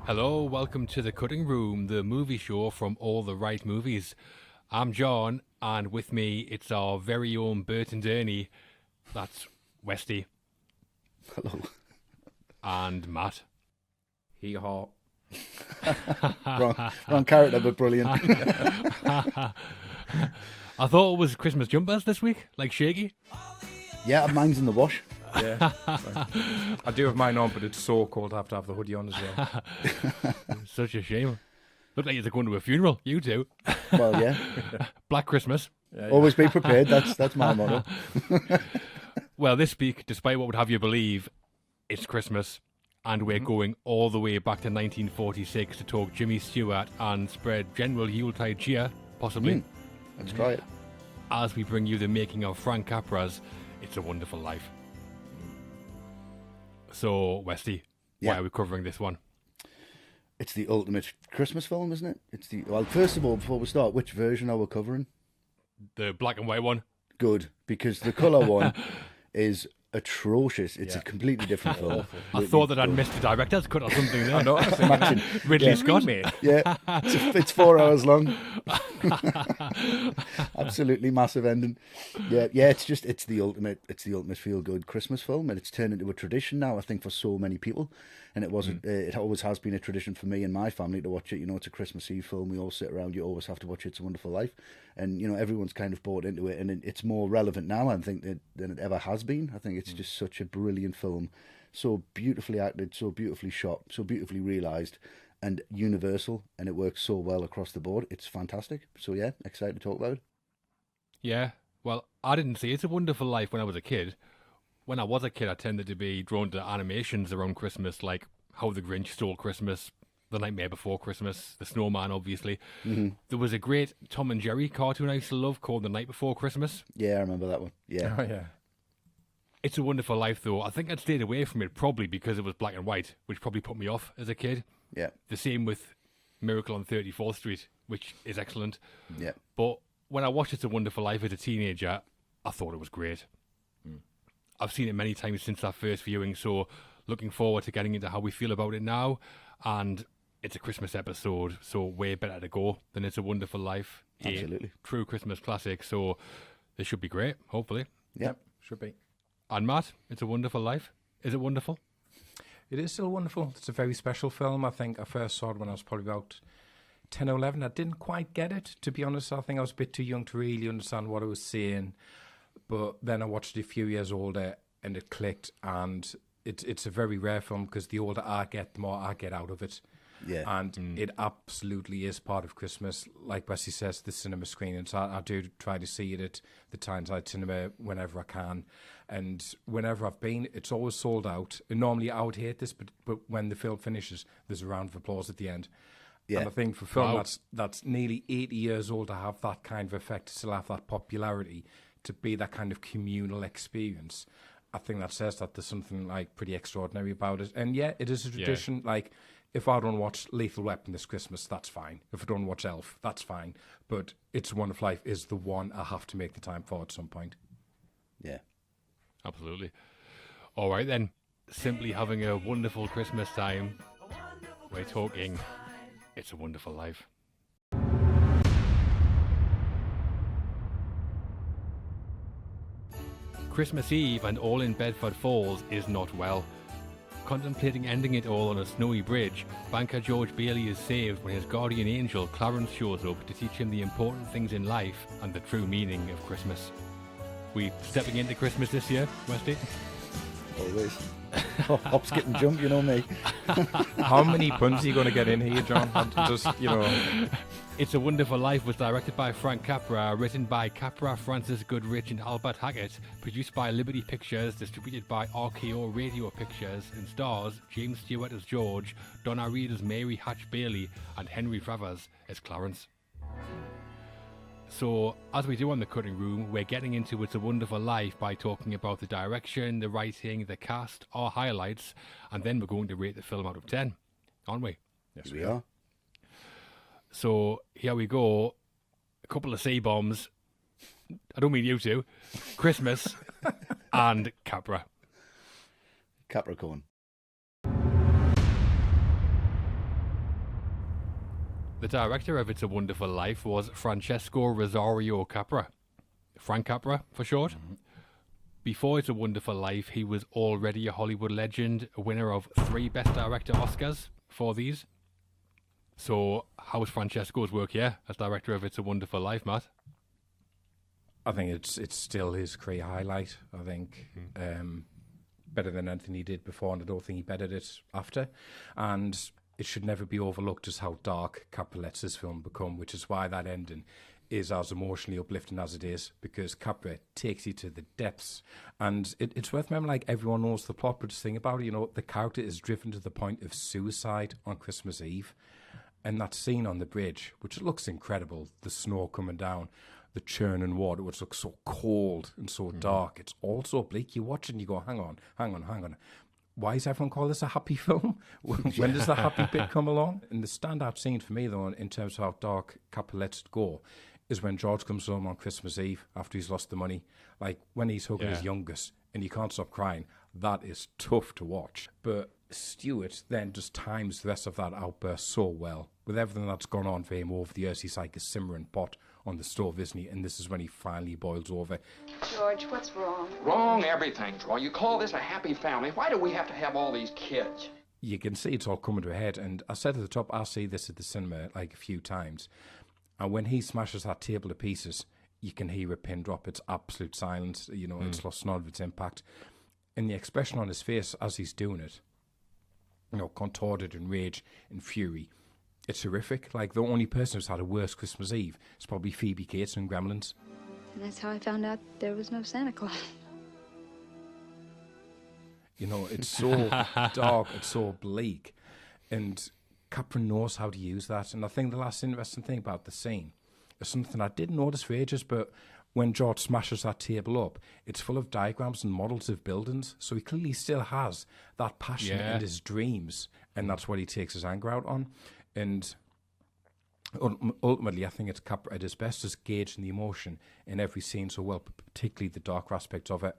Hello, welcome to The Cutting Room, the movie show from all the right movies. I'm John, and with me it's our very own Bert and Ernie. That's Westy. Hello. And Matt. Hee-haw. wrong character, but brilliant. I thought it was Christmas jumpers this week, like Shaky. Yeah, mine's in the wash. Yeah. I do have mine on, but it's so cold I have to have the hoodie on as well. Such a shame. Look like you're going to a funeral, you two. Well, yeah. Black Christmas. Yeah. Always be prepared. That's my motto. Well, this week, despite what would have you believe, it's Christmas. And we're going all the way back to 1946 to talk Jimmy Stewart and spread general Yuletide cheer, possibly. Let's try it. As we bring you the making of Frank Capra's It's a Wonderful Life. So, Westy, why are we covering this one? It's the ultimate Christmas film, isn't it? Well, first of all, before we start, which version are we covering? The black and white one? Good, because the colour one is atrocious. It's a completely different film. I thought that I'd missed the director's cut or something there. I know. Imagine. Ridley Scott. Yeah, it's 4 hours long. Absolutely massive ending. Yeah. It's the ultimate feel good Christmas film, and it's turned into a tradition now. I think for so many people, and it wasn't. It always has been a tradition for me and my family to watch it. You know, it's a Christmas Eve film. We all sit around. You always have to watch It's a Wonderful Life, and you know everyone's kind of bought into it, and it's more relevant now, I think, than it ever has been. I think it's just such a brilliant film, so beautifully acted, so beautifully shot, so beautifully realised, and universal, and it works so well across the board. It's fantastic. So yeah, excited to talk about it. Yeah, well, I didn't see It's a Wonderful Life when I was a kid. When I was a kid, I tended to be drawn to animations around Christmas, like How the Grinch Stole Christmas, The Nightmare Before Christmas, The Snowman, obviously. There was a great Tom and Jerry cartoon I used to love called The Night Before Christmas. Yeah, I remember that one. Yeah. Oh, yeah. It's a Wonderful Life, though. I think I'd stayed away from it probably because it was black and white, which probably put me off as a kid. Yeah. The same with Miracle on 34th Street, which is excellent. Yeah. But when I watched It's a Wonderful Life as a teenager, I thought it was great. I've seen it many times since that first viewing, so looking forward to getting into how we feel about it now. And it's a Christmas episode, so way better to go than It's a Wonderful Life. Absolutely. A true Christmas classic, so this should be great, hopefully. Yep. Should be. And Matt, It's a Wonderful Life. Is it wonderful? It is still wonderful. It's a very special film. I think I first saw it when I was probably about 10 or 11. I didn't quite get it, to be honest. I think I was a bit too young to really understand what it was saying. But then I watched it a few years older and it clicked. And it's a very rare film because the older I get, the more I get out of it. Yeah. And it absolutely is part of Christmas. Like Bessie says, the cinema screenings. I do try to see it at the Tyneside Cinema whenever I can. And whenever I've been, it's always sold out. And normally I would hate this, but when the film finishes, there's a round of applause at the end. Yeah. And I think for a film that's nearly 80 years old to have that kind of effect, to still have that popularity, to be that kind of communal experience, I think that says that there's something like pretty extraordinary about it. And yeah, it is a tradition. Yeah. Like, if I don't watch Lethal Weapon this Christmas, that's fine. If I don't watch Elf, that's fine. But It's a Wonderful Life is the one I have to make the time for at some point. Yeah. Absolutely. All right, then. Simply having a wonderful Christmas time. We're talking It's a Wonderful Life. Christmas Eve and all in Bedford Falls is not well. Contemplating ending it all on a snowy bridge, banker George Bailey is saved when his guardian angel Clarence shows up to teach him the important things in life and the true meaning of Christmas. We stepping into Christmas this year, Westy? Always. Hop, skip and jump, you know me. How many puns are you going to get in here, John? Just, you know. It's a Wonderful Life was directed by Frank Capra, written by Capra, Francis Goodrich and Albert Hackett, produced by Liberty Pictures, distributed by RKO Radio Pictures, and stars James Stewart as George, Donna Reed as Mary Hatch Bailey, and Henry Travers as Clarence. So, as we do on The Cutting Room, we're getting into It's a Wonderful Life by talking about the direction, the writing, the cast, our highlights, and then we're going to rate the film out of 10, aren't we? Yes, we are. So, here we go. A couple of C-bombs. I don't mean you two. Christmas and Capra. Capricorn. The director of It's a Wonderful Life was Francesco Rosario Capra. Frank Capra, for short. Before It's a Wonderful Life, he was already a Hollywood legend, a winner of 3 Best Director Oscars for these. So, how was Francesco's work here as director of It's a Wonderful Life, Matt? I think it's still his career highlight. I think better than anything he did before, and I don't think he bettered it after. And it should never be overlooked as how dark Capra lets this film become, which is why that ending is as emotionally uplifting as it is, because Capra takes you to the depths. And it's worth remembering, like, everyone knows the plot, but just think about it, you know, the character is driven to the point of suicide on Christmas Eve. And that scene on the bridge, which looks incredible, the snow coming down, the churning water, which looks so cold and so dark. It's also bleak. You watch it and you go, hang on. Why does everyone call this a happy film? When does the happy bit come along? And the standout scene for me, though, in terms of how dark Capra lets it go, is when George comes home on Christmas Eve after he's lost the money. Like, when he's hugging his youngest and he can't stop crying, that is tough to watch. But Stewart then just times the rest of that outburst so well. With everything that's gone on for him over the years, he's like a simmering pot on the stove, isn't he? And this is when he finally boils over. George, what's wrong? Wrong, everything's wrong. You call this a happy family? Why do we have to have all these kids? You can see it's all coming to a head. And I said at the top, I'll see this at the cinema like a few times. And when he smashes that table to pieces, you can hear a pin drop. It's absolute silence. You know, it's lost none of its impact. And the expression on his face as he's doing it, you know, contorted in rage and fury, it's horrific. Like, the only person who's had a worse Christmas Eve is probably Phoebe Cates and Gremlins. And that's how I found out there was no Santa Claus. You know, it's so dark, it's so bleak. And Capra knows how to use that. And I think the last interesting thing about the scene is something I didn't notice for ages, but when George smashes that table up, it's full of diagrams and models of buildings. So he clearly still has that passion and his dreams. And that's what he takes his anger out on. And ultimately, I think it's Capra at his best, is gauging the emotion in every scene so well, particularly the dark aspects of it.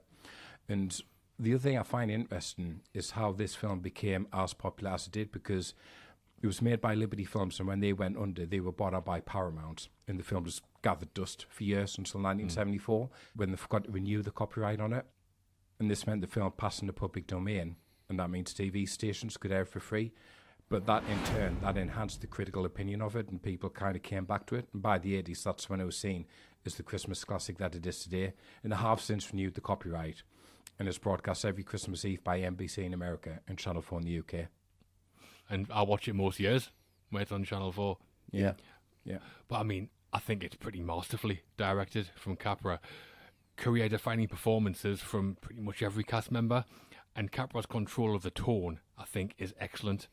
And the other thing I find interesting is how this film became as popular as it did, because it was made by Liberty Films, and when they went under, they were bought out by Paramount, and the film just gathered dust for years until 1974, when they forgot to renew the copyright on it. And this meant the film passed in the public domain, and that means TV stations could air it for free. But that, in turn, that enhanced the critical opinion of it, and people kind of came back to it. And by the 80s, that's when it was seen as the Christmas classic that it is today. And they have since renewed the copyright, and it's broadcast every Christmas Eve by NBC in America and Channel 4 in the UK. And I watch it most years when it's on Channel 4. Yeah. But I mean, I think it's pretty masterfully directed from Capra. Career-defining performances from pretty much every cast member, and Capra's control of the tone, I think, is excellent.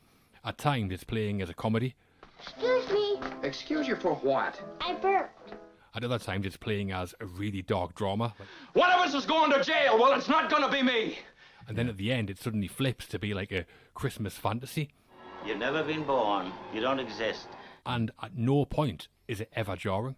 At times, it's playing as a comedy. Excuse me. Excuse you for what? I burped. At other times, it's playing as a really dark drama. One of us is going to jail. Well, it's not going to be me. And then at the end, it suddenly flips to be like a Christmas fantasy. You've never been born. You don't exist. And at no point is it ever jarring.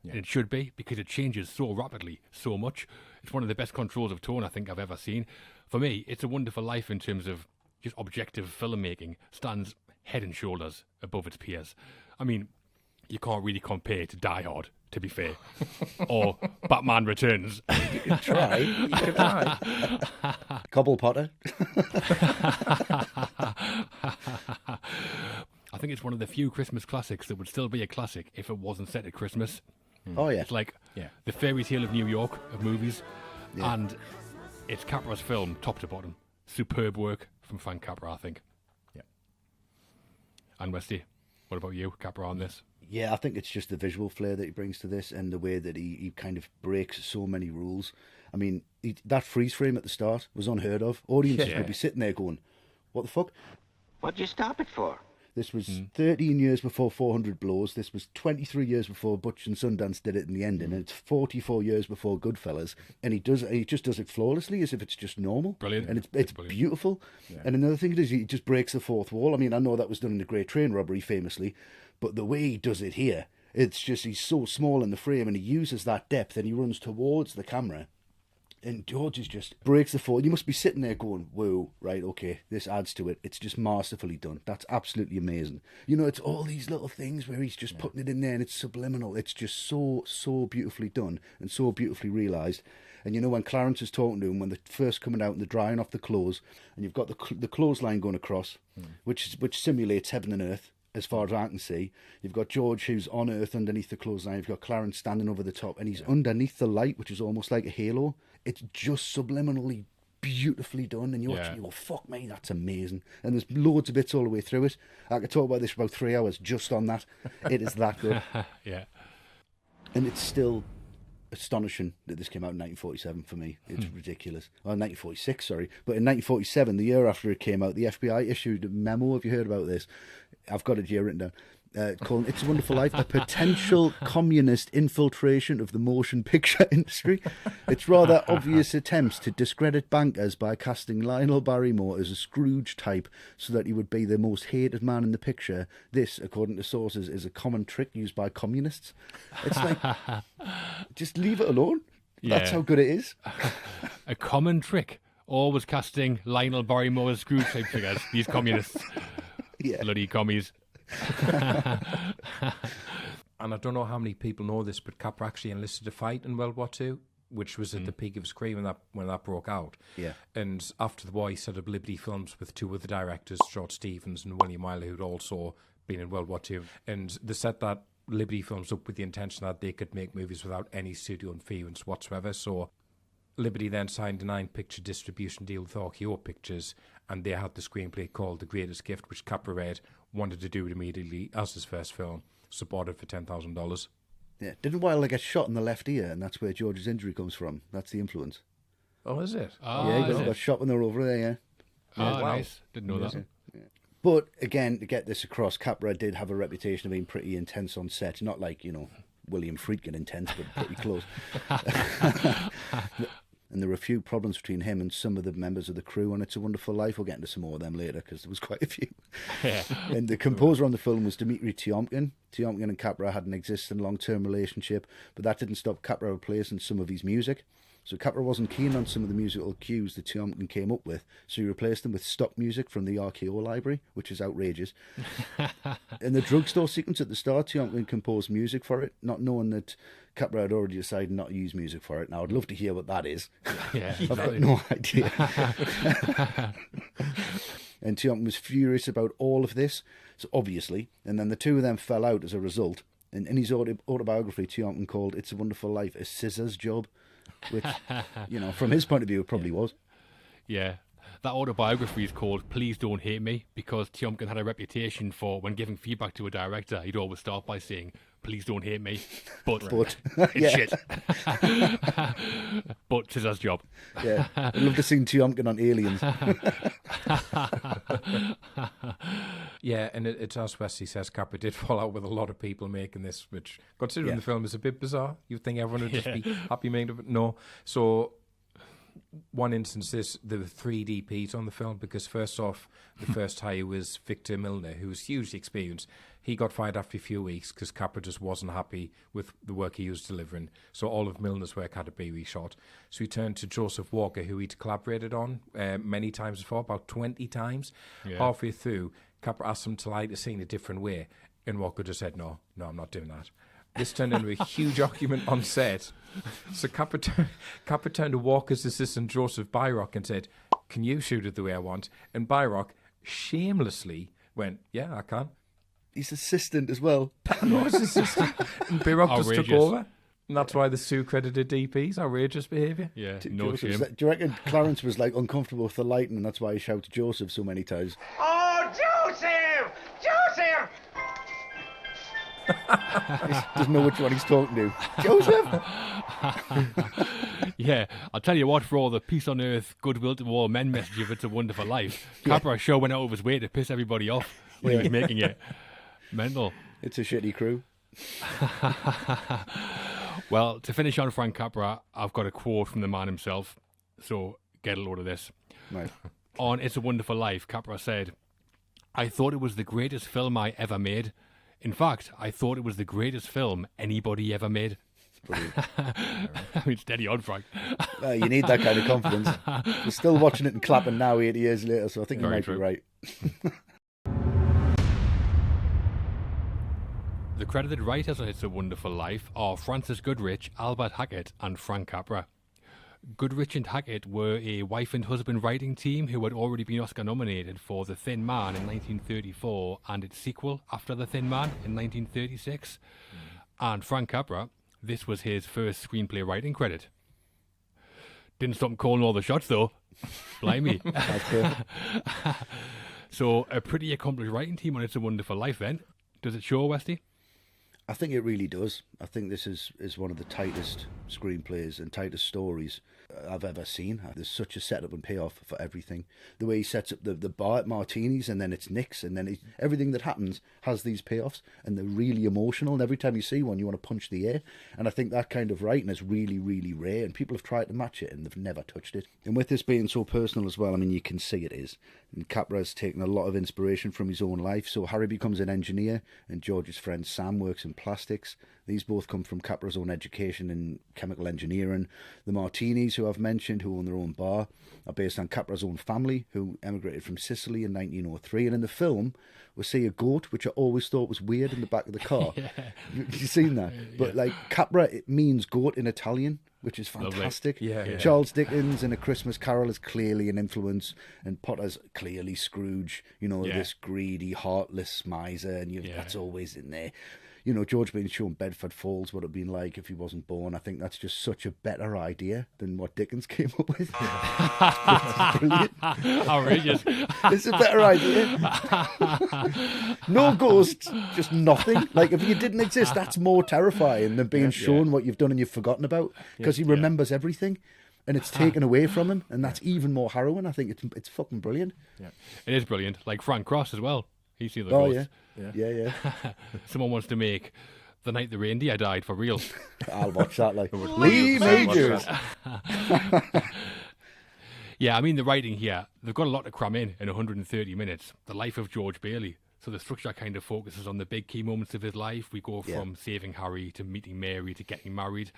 And it should be, because it changes so rapidly, so much. It's one of the best controls of tone I think I've ever seen. For me, It's a Wonderful Life in terms of just objective filmmaking stands head and shoulders above its peers. I mean, you can't really compare to Die Hard, to be fair, or Batman Returns. You could try. Cobble Potter. I think it's one of the few Christmas classics that would still be a classic if it wasn't set at Christmas. Oh, yeah. It's like the fairy tale of New York of movies, and it's Capra's film, top to bottom. Superb work from Frank Capra, I think. Yeah. And Westy, what about you, Capra, on this? Yeah, I think it's just the visual flair that he brings to this, and the way that he kind of breaks so many rules. I mean, that freeze frame at the start was unheard of. Audiences would be sitting there going, what the fuck? What'd you stop it for? This was 13 years before 400 Blows. This was 23 years before Butch and Sundance did it in the ending. And it's 44 years before Goodfellas. And he just does it flawlessly, as if it's just normal. Brilliant. And it's beautiful. Yeah. And another thing is, he just breaks the fourth wall. I mean, I know that was done in The Great Train Robbery, famously. But the way he does it here, it's just, he's so small in the frame, and he uses that depth, and he runs towards the camera. And George is just breaks the fourth. You must be sitting there going, whoa, right, okay, this adds to it. It's just masterfully done. That's absolutely amazing. You know, it's all these little things where he's just putting it in there and it's subliminal. It's just so beautifully done and so beautifully realised. And you know, when Clarence is talking to him, when they're first coming out and they're drying off the clothes, and you've got the clothesline going across, which simulates heaven and earth, as far as I can see. You've got George, who's on earth underneath the clothesline. You've got Clarence standing over the top, and he's underneath the light, which is almost like a halo. It's just subliminally beautifully done, and you watch it and you go, fuck me, that's amazing. And there's loads of bits all the way through it. I could talk about this for about 3 hours just on that. It is that good. Yeah. And it's still astonishing that this came out in 1947 for me. It's ridiculous. Well, 1946, sorry. But in 1947, the year after it came out, the FBI issued a memo. Have you heard about this? I've got it here written down. Called It's a Wonderful Life, a potential communist infiltration of the motion picture industry. It's rather obvious attempts to discredit bankers by casting Lionel Barrymore as a Scrooge type so that he would be the most hated man in the picture. This, according to sources, is a common trick used by communists. It's like, just leave it alone. That's how good it is. A common trick. Always casting Lionel Barrymore as Scrooge type figures. These communists. Yeah. Bloody commies. And I don't know how many people know this, but Capra actually enlisted to fight in World War II, which was at the peak of his career when that broke out. Yeah. And after the war, he set up Liberty Films with two other directors, George Stevens and William Wyler, who'd also been in World War II. And they set that Liberty Films up with the intention that they could make movies without any studio interference whatsoever. So Liberty then signed a 9-picture distribution deal with RKO Pictures, and they had the screenplay called The Greatest Gift, which Capra read, wanted to do it immediately as his first film, supported for $10,000. Yeah. Didn't Wyler get shot in the left ear, and that's where George's injury comes from? That's the influence. Oh, is it? Yeah, he got shot when they were over there, yeah. Oh, nice. Didn't know that. Yeah. But again, to get this across, Capra did have a reputation of being pretty intense on set. Not like, you know, William Friedkin intense, but pretty close. And there were a few problems between him and some of the members of the crew on It's a Wonderful Life. We'll get into some more of them later because there was quite a few. Yeah. And the composer on the film was Dmitry Tiomkin. Tiomkin and Capra had an existing long-term relationship, but that didn't stop Capra replacing some of his music. So Capra wasn't keen on some of the musical cues that Tiomkin came up with, so he replaced them with stock music from the RKO library, which is outrageous. In the drugstore sequence at the start, Tiomkin composed music for it, not knowing that Capra had already decided not to use music for it. Now, I'd love to hear what that is. Yeah, I've got no idea. And Tiomkin was furious about all of this, so obviously, and then the two of them fell out as a result. And in his autobiography, Tiomkin called It's a Wonderful Life a scissors job, which, you know, from his point of view, it probably was. Yeah. That autobiography is called Please Don't Hate Me, because Tiomkin had a reputation for, when giving feedback to a director, he'd always start by saying, please don't hate me, but it's Yeah. shit. But it's his job. Yeah, I'd love to see Tiomkin on Aliens. Yeah, and it's as Wesley says, Capra did fall out with a lot of people making this, which, considering the film is a bit bizarre, you'd think everyone would just be happy making it, but no. So one instance is there were 3 DPs on the film, because first off, the first hire was Victor Milner, who was hugely experienced. He got fired after a few weeks because Capra just wasn't happy with the work he was delivering. So all of Milner's work had to be reshot. So he turned to Joseph Walker, who he'd collaborated on many times before, about 20 times. Yeah. Halfway through, Capra asked him to light a scene a different way. And Walker just said, no, I'm not doing that. This turned into a huge argument on set. So Capra turned to Walker's assistant, Joseph Byrock, and said, can you shoot it the way I want? And Byrock shamelessly went, yeah, I can. His assistant as well. No, his assistant. And Byrock just took Outrageous. over. And that's why the Sue credited DP's outrageous behaviour. Yeah, no Joseph, shame. do you reckon Clarence was like uncomfortable with the lighting, and that's why he shouted Joseph so many times? Oh, Joseph! Joseph! He doesn't know which one he's talking to. Joseph! Yeah, I'll tell you what, for all the peace on earth, goodwill to all men message of It's a Wonderful Life, Capra sure went out of his way to piss everybody off when he was making it. Mental. It's a shitty crew. Well, to finish on Frank Capra, I've got a quote from the man himself, so get a load of this. Right. On It's a Wonderful Life, Capra said, I thought it was the greatest film I ever made. In fact, I thought it was the greatest film anybody ever made. Brilliant. I mean, steady on, Frank. You need that kind of confidence. We're still watching it and clapping now, 80 years later, so I think you Very might true. be right. The credited writers on It's a Wonderful Life are Francis Goodrich, Albert Hackett, and Frank Capra. Goodrich and Hackett were a wife and husband writing team who had already been Oscar nominated for The Thin Man in 1934 and its sequel, After the Thin Man, in 1936. And Frank Capra, this was his first screenplay writing credit. Didn't stop him calling all the shots though. Blimey. That's good. So a pretty accomplished writing team on It's a Wonderful Life then. Does it show, Westy? I think it really does. I think this is one of the tightest screenplays and tightest stories I've ever seen. There's such a setup and payoff for everything. The way he sets up the bar at Martini's, and then it's Nick's, and then everything that happens has these payoffs, and they're really emotional, and every time you see one you want to punch the air. And I think that kind of writing is really, really rare, and people have tried to match it and they've never touched it. And with this being so personal as well, I mean, you can see it is. And Capra has taken a lot of inspiration from his own life. So Harry becomes an engineer, and George's friend Sam works in plastics. These both come from Capra's own education in chemical engineering. The Martinis, who I've mentioned, who own their own bar, are based on Capra's own family, who emigrated from Sicily in 1903. And in the film, we see a goat, which I always thought was weird, in the back of the car. Yeah. You've seen that? But like Capra, it means goat in Italian, which is fantastic. Yeah. Charles Dickens in A Christmas Carol is clearly an influence, and Potter's clearly Scrooge, this greedy, heartless miser, and that's always in there. George being shown Bedford Falls would have been like if he wasn't born. I think that's just such a better idea than what Dickens came up with. It's brilliant. Outrageous. It's a better idea. No ghosts, just nothing. Like, if you didn't exist, that's more terrifying than being shown what you've done and you've forgotten about, because he remembers everything. And it's taken away from him, and that's even more harrowing. I think it's fucking brilliant. Yeah. It is brilliant. Like Frank Cross as well. He's the other Oh, ghost. yeah. Someone wants to make The Night the Reindeer Died for real. I'll watch that. Like Lee Majors. Yeah, I mean, the writing here, they've got a lot to cram in 130 minutes. The life of George Bailey. So the structure kind of focuses on the big key moments of his life. We go from saving Harry to meeting Mary to getting married.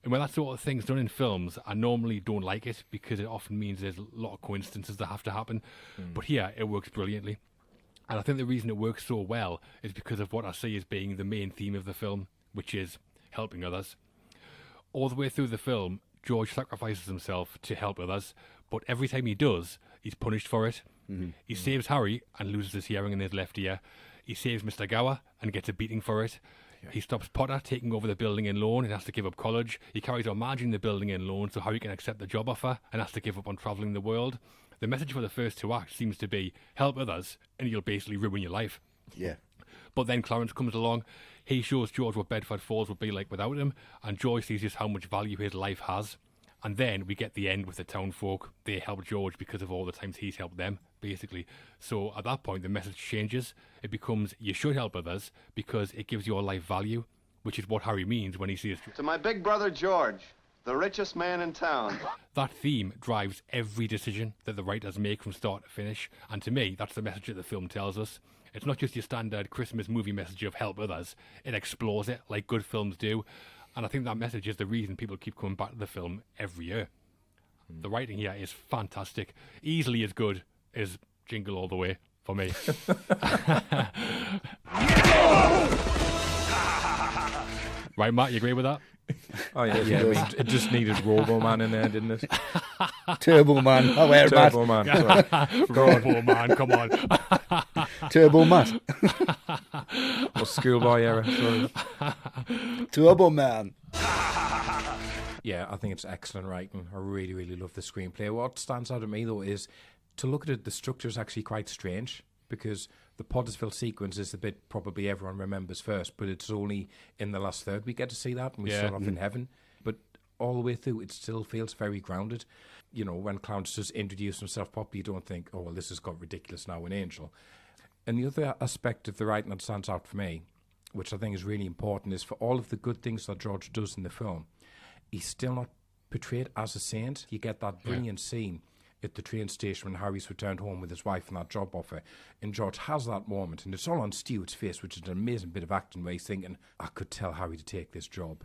And when that sort of thing's done in films, I normally don't like it because it often means there's a lot of coincidences that have to happen. But here, it works brilliantly. And I think the reason it works so well is because of what I see as being the main theme of the film, which is helping others. All the way through the film, George sacrifices himself to help others, but every time he does, he's punished for it. He saves Harry and loses his hearing in his left ear. He saves Mr. Gower and gets a beating for it. He stops Potter taking over the building and loan and has to give up college. He carries on managing the building and loan so Harry can accept the job offer and has to give up on travelling the world. The message for the first two acts seems to be help others and you'll basically ruin your life. Yeah. But then Clarence comes along. He shows George what Bedford Falls would be like without him, and George sees just how much value his life has. And then we get the end with the townfolk. They help George because of all the times he's helped them, basically. So at that point, the message changes. It becomes, you should help others because it gives your life value, which is what Harry means when he sees... To my big brother George, the richest man in town. That theme drives every decision that the writers make from start to finish. And to me, that's the message that the film tells us. It's not just your standard Christmas movie message of help others. It explores it like good films do. And I think that message is the reason people keep coming back to the film every year. The writing here is fantastic. Easily as good as Jingle All the Way for me. Right, Matt, you agree with that? Oh, yeah. I mean, it just needed Robo Man in there, didn't it? Turbo Man. Oh, where, Turbo Matt? Man. Sorry. Robo Man, come on. Turbo Matt. Or Schoolboy era. Sorry. Turbo Man. Yeah, I think it's excellent writing. I really, really love the screenplay. What stands out to me, though, is to look at it, the structure is actually quite strange because the Pottersville sequence is the bit probably everyone remembers first, but it's only in the last third we get to see that, and we start off in heaven. But all the way through, it still feels very grounded. You know, when Clarence does introduce himself properly, you don't think, oh, well, this has got ridiculous now, an angel. And the other aspect of the writing that stands out for me, which I think is really important, is for all of the good things that George does in the film, he's still not portrayed as a saint. You get that brilliant scene at the train station when Harry's returned home with his wife and that job offer. And George has that moment, and it's all on Stewart's face, which is an amazing bit of acting where he's thinking, I could tell Harry to take this job.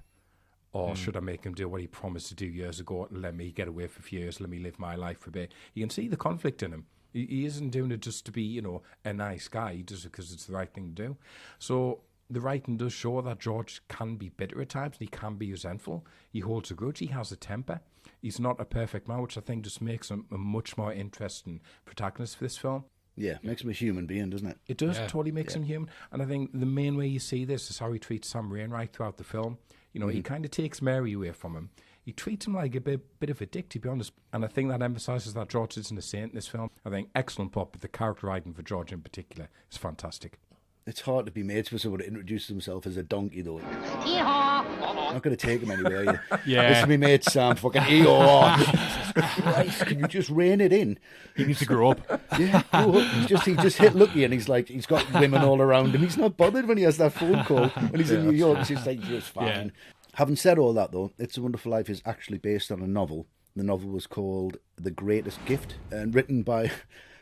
Or should I make him do what he promised to do years ago and let me get away for a few years, let me live my life for a bit? You can see the conflict in him. He isn't doing it just to be, a nice guy. He does it because it's the right thing to do. So the writing does show that George can be bitter at times and he can be resentful. He holds a grudge. He has a temper. He's not a perfect man, which I think just makes him a much more interesting protagonist for this film. Yeah, makes him a human being, doesn't it? It does, totally makes him human. And I think the main way you see this is how he treats Sam Wainwright throughout the film. He kind of takes Mary away from him. He treats him like a bit of a dick, to be honest. And I think that emphasises that George isn't a saint in this film. I think excellent plot, but the character writing for George in particular is fantastic. It's hard to be mates with someone that introduces himself as a donkey, though. I'm not going to take him anywhere. Yeah. This is me mate Sam, fucking Jesus Christ, can you just rein it in? He needs to grow up. Yeah, grow up. He just hit Lucky and he's like, he's got women all around him. He's not bothered when he has that phone call. When he's in New York, he's just like, just fine. Yeah. Having said all that, though, It's a Wonderful Life is actually based on a novel. The novel was called The Greatest Gift and written by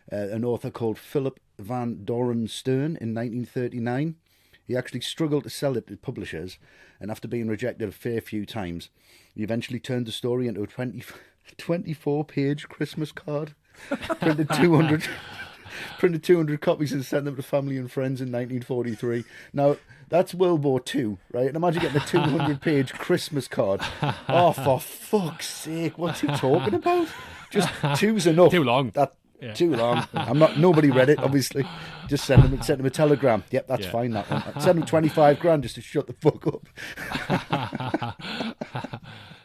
an author called Philip Van Doren Stern in 1939. He actually struggled to sell it to publishers, and after being rejected a fair few times, he eventually turned the story into a 24-page Christmas card, printed 200 copies and sent them to family and friends in 1943. Now, that's World War II, right? And imagine getting a 200-page Christmas card. Oh, for fuck's sake, what's he talking about? Just two's enough. Too long. Too long. Nobody read it, obviously. Just send him a telegram. Yep, that's fine, that one. Send him 25 grand just to shut the fuck up.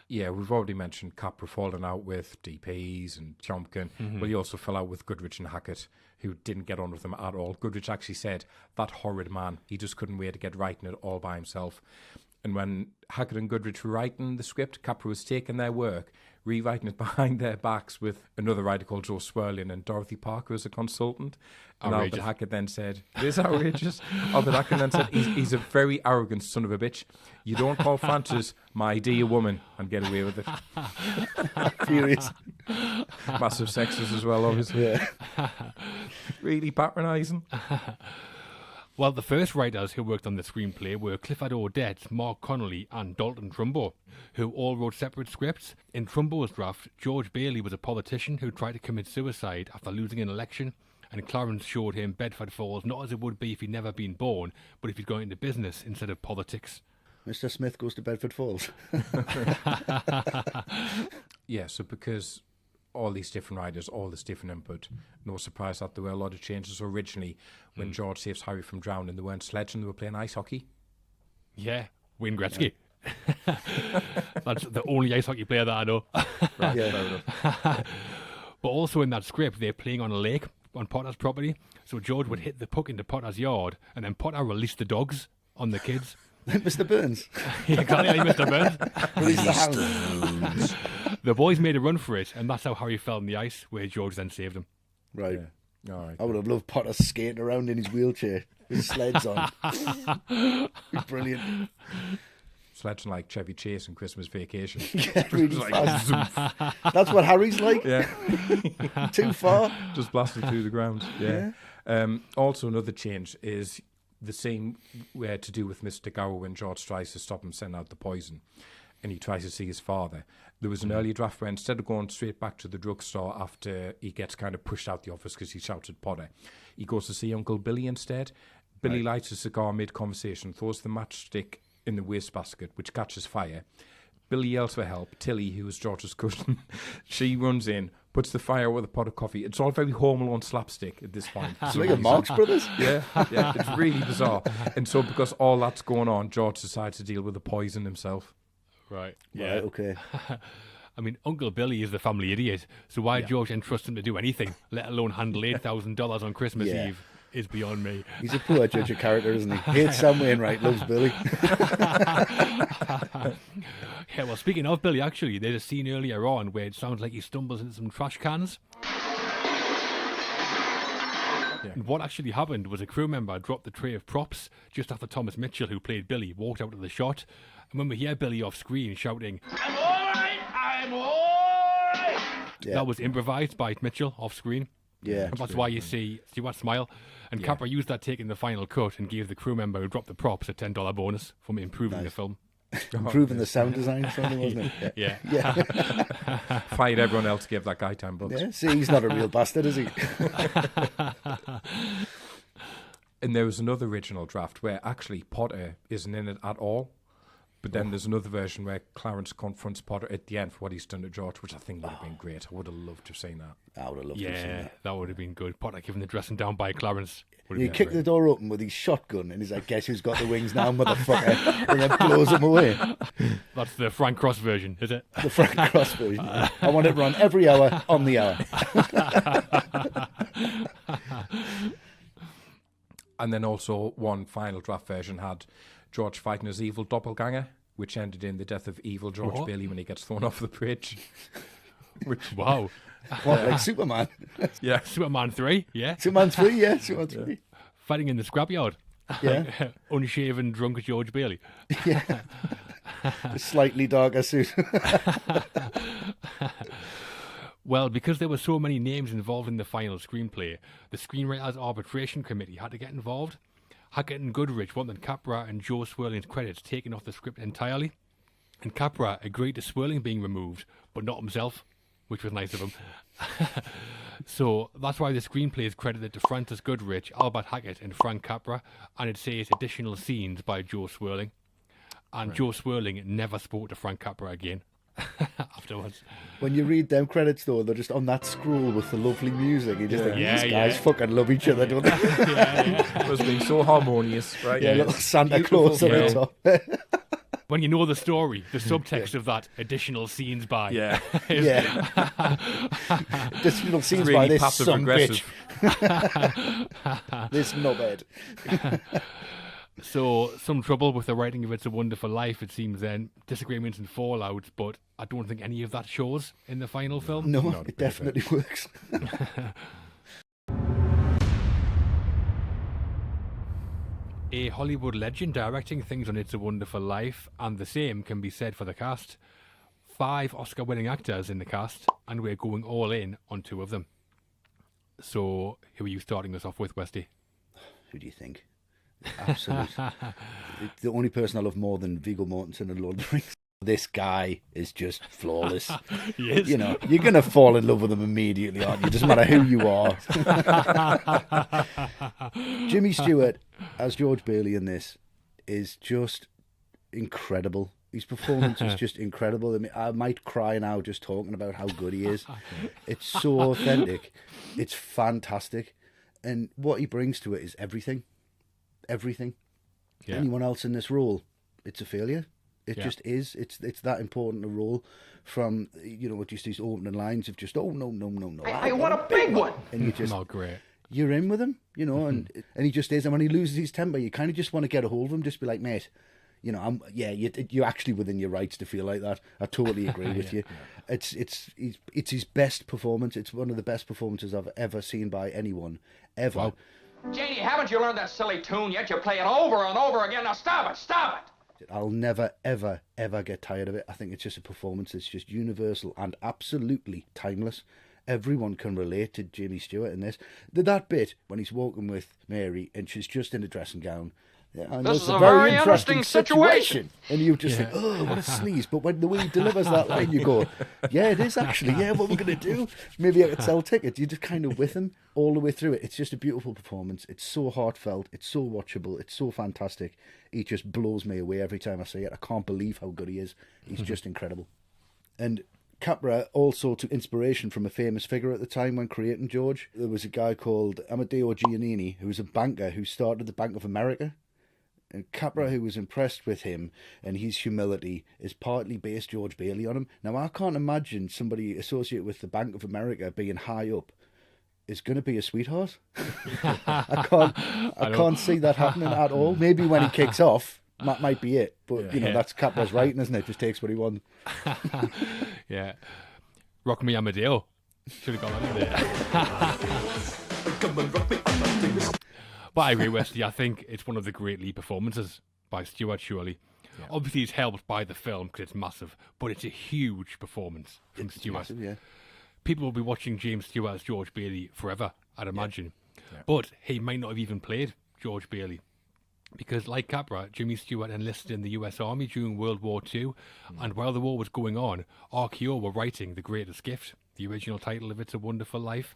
Yeah, we've already mentioned Capra falling out with DPs and Chomkin, but he also fell out with Goodrich and Hackett, who didn't get on with them at all. Goodrich actually said, that horrid man, he just couldn't wait to get writing it all by himself. And when Hackett and Goodrich were writing the script, Capra was taking their work, rewriting it behind their backs with another writer called Joe Swerling and Dorothy Parker as a consultant. And Albert Hackett then said, it is outrageous. Albert Hackett then said, he's a very arrogant son of a bitch. You don't call Frances my dear woman and get away with it. Furious. Massive sexist as well, obviously. Yeah. Really patronising. Well, the first writers who worked on the screenplay were Clifford Odets, Mark Connolly and Dalton Trumbo, who all wrote separate scripts. In Trumbo's draft, George Bailey was a politician who tried to commit suicide after losing an election, and Clarence showed him Bedford Falls not as it would be if he'd never been born, but if he'd gone into business instead of politics. Mr. Smith goes to Bedford Falls. Yeah, so because all these different writers, all this different input, no surprise that there were a lot of changes. So originally, when George saves Harry from drowning, they weren't sledging, they were playing ice hockey. Yeah, Wayne Gretzky. That's the only ice hockey player that I know. Right, yeah. But also in that script, they're playing on a lake on Potter's property. So George would hit the puck into Potter's yard, and then Potter released the dogs on the kids. Mr. Burns. Yeah, exactly, Mr. Burns. Release the hounds. The boys made a run for it, and that's how Harry fell in the ice, where George then saved him. Right. Yeah. All right. I would have loved Potter skating around in his wheelchair with sleds on. Brilliant. Sledging like Chevy Chase in Christmas Vacation. Yeah, really Like, fast. That's what Harry's like. Yeah. Too far. Just blasted through the ground. Yeah. Also, another change is the scene where to do with Mr. Gower when George tries to stop him sending out the poison and he tries to see his father. There was an earlier draft where instead of going straight back to the drugstore after he gets kind of pushed out the office because he shouts at Potter, he goes to see Uncle Billy instead. Billy lights a cigar mid-conversation, throws the matchstick in the wastebasket, which catches fire. Billy yells for help. Tilly, who is George's cousin, she runs in, puts the fire with a pot of coffee. It's all very Home Alone slapstick at this point. It's like a Marx Brothers. Yeah, it's really bizarre. And so because all that's going on, George decides to deal with the poison himself. Right. Yeah. Right, okay. I mean, Uncle Billy is the family idiot, so why George entrust him to do anything, let alone handle $8,000 on Christmas Eve, is beyond me. He's a poor judge of character, isn't he? Hates Sam Wainwright, loves Billy. Yeah, well, speaking of Billy, actually, there's a scene earlier on where it sounds like he stumbles into some trash cans. Yeah. And what actually happened was a crew member dropped the tray of props just after Thomas Mitchell, who played Billy, walked out of the shot. And when we hear Billy off screen shouting, "I'm all right, I'm all right," that was improvised by Mitchell off screen. Yeah. And that's why you see Stewart smile. And Capra used that take in the final cut and gave the crew member who dropped the props a $10 bonus for improving the film. Improving the sound design or something, wasn't it? Yeah. Yeah. Fired everyone else to give that guy 10 bucks. Yeah. See, he's not a real bastard, is he? And there was another original draft where actually Potter isn't in it at all. But then there's another version where Clarence confronts Potter at the end for what he's done to George, which I think would have been great. I would have loved to have seen that. I would have loved to have seen Yeah, that. that would have been good. Potter giving the dressing down by Clarence. Would He have been kicked the door open with his shotgun and he's like, guess who's got the wings now, motherfucker? And then blows him away. That's the Frank Cross version, is it? The Frank Cross version. I want it run every hour on the hour. And then also one final draft version had George fighting his evil doppelganger, which ended in the death of evil George What? Bailey when he gets thrown off the bridge. Wow. What, like Superman? Yeah. Superman 3, yeah. Superman 3, yeah. Superman 3. Fighting in the scrapyard. Yeah. Unshaven, drunk George Bailey. Yeah. A slightly darker suit. Well, because there were so many names involved in the final screenplay, the Screenwriters Arbitration Committee had to get involved. Hackett and Goodrich wanted Capra and Joe Swirling's credits taken off the script entirely, and Capra agreed to Swirling being removed, but not himself, which was nice of him. So that's why the screenplay is credited to Francis Goodrich, Albert Hackett and Frank Capra, and it says additional scenes by Joe Swirling. And Joe Swirling never spoke to Frank Capra again afterwards. When you read them credits, though, they're just on that scroll with the lovely music. You just think, Yeah, these guys yeah. fucking love each other, don't they? It was being so harmonious, right? Yeah, little Santa Beautiful Claus on the film. top. When you know the story, the subtext of that additional scenes by. Yeah. Yeah. Just little scenes Really by this passive son aggressive. bitch. This knobhead. So, some trouble with the writing of It's a Wonderful Life, it seems then. Disagreements and fallout, but I don't think any of that shows in the final film. No, Not a it bit of definitely works. A Hollywood legend directing things on It's a Wonderful Life, and the same can be said for the cast. 5 Oscar-winning actors in the cast, and we're going all in on 2 of them. So, who are you starting us off with, Westy? Who do you think? Absolute. The only person I love more than Viggo Mortensen and Lord of the Rings. This guy is just flawless. Yes. You know, you're going to fall in love with him immediately, aren't you? Doesn't matter who you are. Jimmy Stewart as George Bailey in this is just incredible. His performance is just incredible. I mean, I might cry now just talking about how good he is. It's so authentic. It's fantastic. And what he brings to it is everything. Everything. Yeah. Anyone else in this role, it's a failure. It Yeah. just is. It's that important a role from, you know, just these opening lines of just, oh, no. I want a big one. And you just, Not great. you're in with him, you know, and he just is. And when he loses his temper, you kind of just want to get a hold of him, just be like, mate, you know, you're actually within your rights to feel like that. I totally agree with you. It's his best performance. It's one of the best performances I've ever seen by anyone, ever. Wow. Janie, haven't you learned that silly tune yet? You play it over and over again. Now stop it. I'll never, ever, ever get tired of it. I think it's just a performance that's just universal and absolutely timeless. Everyone can relate to Jimmy Stewart in this. That bit when he's walking with Mary and she's just in a dressing gown. Yeah, and This it's is a very interesting situation. And you just think, oh, what a sleaze. But when the way he delivers that line, you go, yeah, it is actually. Yeah, what we're going to do? Maybe I could sell tickets. You're just kind of with him all the way through it. It's just a beautiful performance. It's so heartfelt. It's so watchable. It's so fantastic. He just blows me away every time I see it. I can't believe how good he is. He's just incredible. And Capra also took inspiration from a famous figure at the time when creating George. There was a guy called Amedeo Giannini, who was a banker who started the Bank of America. And Capra, who was impressed with him and his humility, is partly based George Bailey on him. Now, I can't imagine somebody associated with the Bank of America being high up is going to be a sweetheart. I can't see that happening at all. Maybe when he kicks off, that might be it. But, you know, that's Capra's writing, isn't it? Just takes what he wants. Yeah. Rock Me Amadeo. Should have got that in there. But I agree, Wesley. I think it's one of the great lead performances by Stewart, surely. Yeah. Obviously, it's helped by the film because it's massive, but it's a huge performance from Stewart. Massive, yeah. People will be watching James Stewart as George Bailey forever, I'd imagine. Yeah. But he might not have even played George Bailey Because, like Capra, Jimmy Stewart enlisted in the US Army during World War II, and while the war was going on, RKO were writing The Greatest Gift, the original title of It's a Wonderful Life,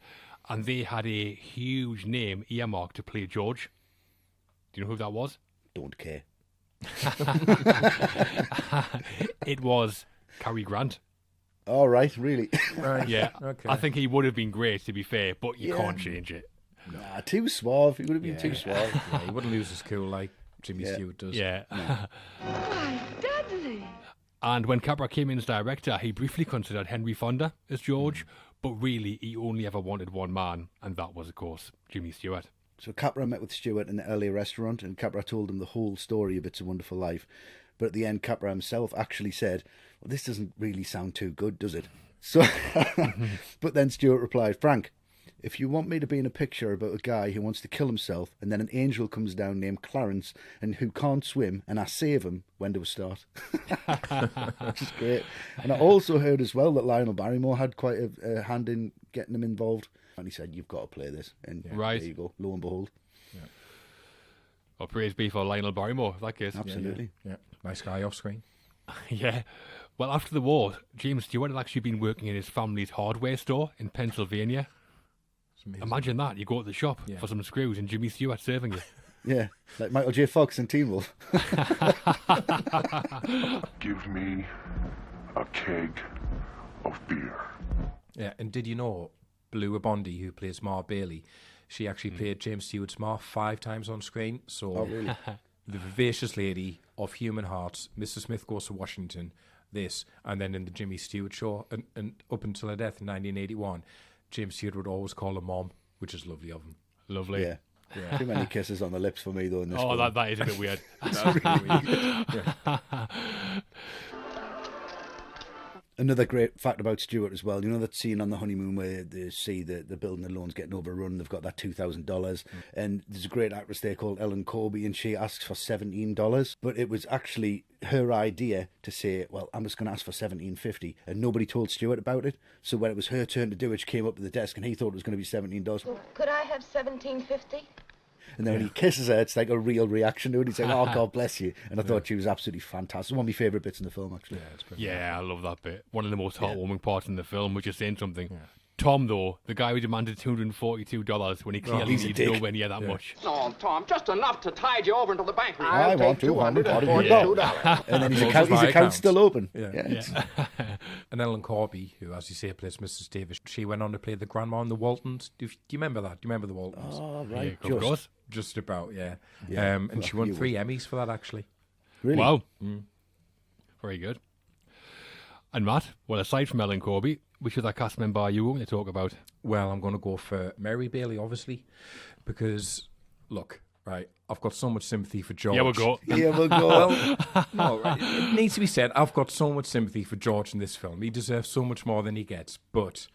and they had a huge name earmarked to play George. Do you know who that was? Don't care. It was Cary Grant. All right, really? Right. Yeah, Okay. I think he would have been great, to be fair, but you Yeah. can't change it. Nah, too suave. He would have been too suave. Yeah, he wouldn't lose his cool like Jimmy Stewart does. Yeah. Why, Dudley. And when Capra came in as director, he briefly considered Henry Fonda as George, but really he only ever wanted one man, and that was, of course, Jimmy Stewart. So Capra met with Stewart in the earlier restaurant, and Capra told him the whole story of It's a Wonderful Life. But at the end, Capra himself actually said, well, this doesn't really sound too good, does it? So, but then Stewart replied, Frank, if you want me to be in a picture about a guy who wants to kill himself and then an angel comes down named Clarence and who can't swim and I save him, when do we start? Which is great. And I also heard as well that Lionel Barrymore had quite a hand in getting him involved. And he said, you've got to play this. And Right. there you go. Lo and behold. Or praise be for Lionel Barrymore, in that case. Absolutely. Yeah. Nice guy off screen. Yeah. Well, after the war, James Stewart had actually been working in his family's hardware store in Pennsylvania. Imagine that. You go to the shop for some screws and Jimmy Stewart serving you. Yeah, like Michael J. Fox and Teen Wolf. Give me a keg of beer. Yeah, and did you know Blue Bondi, who plays Ma Bailey, she actually played James Stewart's Ma 5 times on screen. So really? the vivacious lady of Human Hearts, Mr. Smith Goes to Washington, this, and then in the Jimmy Stewart show, and up until her death in 1981, James Stewart would always call her Mom, which is lovely of him. Lovely. Yeah. Too many kisses on the lips for me, though, in this Oh, film. that is a bit weird. Another great fact about Stewart as well, you know that scene on the honeymoon where they see the building and loans getting overrun, they've got that $2,000, and there's a great actress there called Ellen Corby, and she asks for $17, but it was actually her idea to say, well, I'm just going to ask for $17.50, and nobody told Stewart about it, so when it was her turn to do it, she came up to the desk, and he thought it was going to be $17. Could I have $17.50? And then when he kisses her, it's like a real reaction to it. He's like, oh, God bless you. And I thought she was absolutely fantastic. One of my favourite bits in the film, actually. Yeah, it's pretty Yeah, I love that bit. One of the most heartwarming parts in the film, which is saying something. Tom, though, the guy who demanded $242 when he clearly he's a needs dick. nowhere near that much. No, Tom, just enough to tide you over until the bank. I want $242. And then his Closes my account's still open. Yeah. it's- And Ellen Corby, who, as you say, plays Mrs. Davis, she went on to play the grandma in the Waltons. Do you remember that? Do you remember the Waltons? Oh, Yeah, right. of course. Just about, yeah. Yeah, And she won you 3 Emmys for that, actually. Really? Wow. Very good. And Matt, well, aside from Ellen Corby, which other cast member are you going to talk about? Well, I'm going to go for Mary Bailey, obviously, because, look, right, I've got so much sympathy for George. Yeah, we'll go. Here we go. Well, no, right, it needs to be said, I've got so much sympathy for George in this film. He deserves so much more than he gets. But,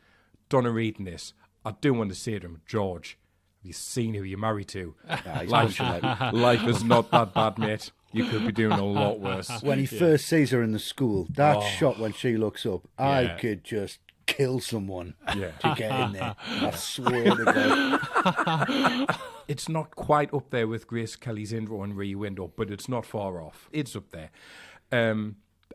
Donna reading this, I do want to say to him, George, have you seen who you're married to? he's life, pushing it. life is not that bad, mate. You could be doing a lot worse. When he first sees her in the school, that shot when she looks up, I Yeah. could just kill someone Yeah. to get in there. I swear to God. It's not quite up there with Grace Kelly's intro and Rear Window, but it's not far off. It's up there.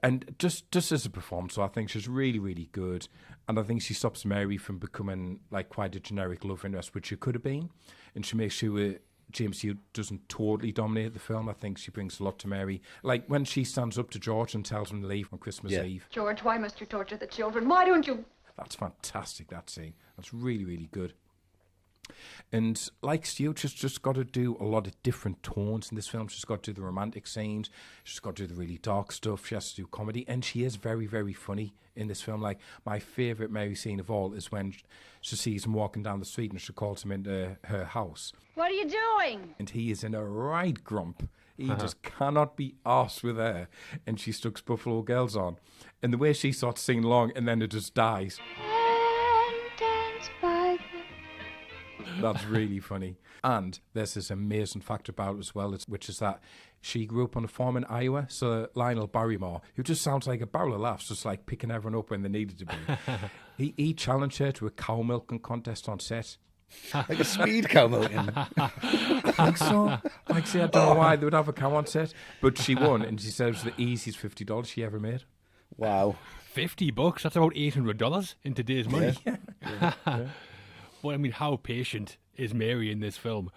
And just as a performance, I think she's really, really good. And I think she stops Mary from becoming like quite a generic love interest, which she could have been. And she makes sure James Stewart doesn't totally dominate the film. I think she brings a lot to Mary. Like when she stands up to George and tells him to leave on Christmas Eve. George, why must you torture the children? Why don't you? That's fantastic, that scene. That's really, really good. And like Stewart, she's just got to do a lot of different tones in this film. She's got to do the romantic scenes. She's got to do the really dark stuff. She has to do comedy. And she is very, very funny in this film. Like, my favourite Mary scene of all is when she sees him walking down the street and she calls him into her house. What are you doing? And he is in a right grump. He just cannot be arsed with her. And she sticks Buffalo Girls on. And the way she starts singing along and then it just dies. That's really funny. And there's this amazing fact about it as well, which is that she grew up on a farm in Iowa. So Lionel Barrymore, who just sounds like a barrel of laughs, just like picking everyone up when they needed to be. he challenged her to a cow milking contest on set. Like a speed cow milking. I think so. Like, see, I don't know why they would have a cow on set, but she won, and she said it was the easiest $50 she ever made. Wow. $50? That's about $800 in today's money. But I mean, how patient is Mary in this film?